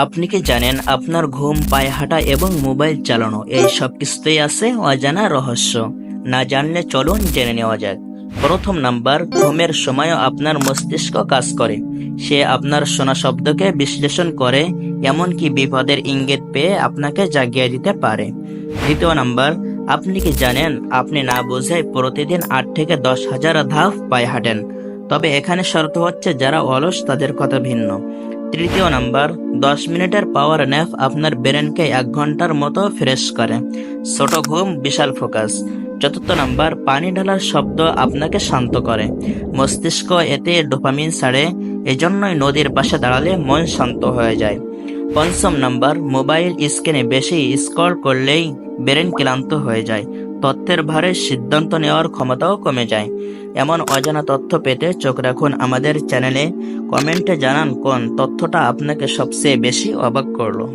আপনি কি জানেন আপনার ঘুম, পায়ে হাঁটা এবং মোবাইল চালানো এই সব কিছুতেই আছে অজানা রহস্য? না জানলে চলুন জেনে নেওয়া যাক। প্রথম নাম্বার, ঘুমের সময়ও আপনার মস্তিষ্ক কাজ করে। সে আপনার শোনা শব্দকে বিশ্লেষণ করে, এমনকি বিপদের ইঙ্গিত পেয়ে আপনাকে জাগিয়ে দিতে পারে। দ্বিতীয় নাম্বার, আপনি কি জানেন আপনি না বোঝাই প্রতিদিন 8 থেকে 10 হাজার ধাপ পায়ে হাঁটেন? তবে এখানে শর্ত হচ্ছে যারা অলস তাদের কথা ভিন্ন। তৃতীয় নাম্বার, 10 মিনিটের পাওয়ার ন্যাপ আপনার ব্রেনকে 1 ঘন্টার মতো ফ্রেশ করে। ছোট ঘুম, বিশাল ফোকাস। চতুর্থ নাম্বার, পানি ঢালার শব্দ আপনাকে শান্ত করে। মস্তিষ্ক এতে ডোপামিন ছাড়ে, এজন্যই নদীর পাশে দাঁড়ালে মন শান্ত হয়ে যায়। পঞ্চম নাম্বার, মোবাইল স্ক্রিনে বেশি স্ক্রল করলেই ব্রেন ক্লান্ত হয়ে যায়। তথ্যের ভারে সিদ্ধান্ত নেওয়ার ক্ষমতাও কমে যায়। এমন অজানা তথ্য পেতে চোখ রাখুন আমাদের চ্যানেলে। কমেন্টে জানান কোন তথ্যটা আপনাকে সবচেয়ে বেশি অবাক করলো।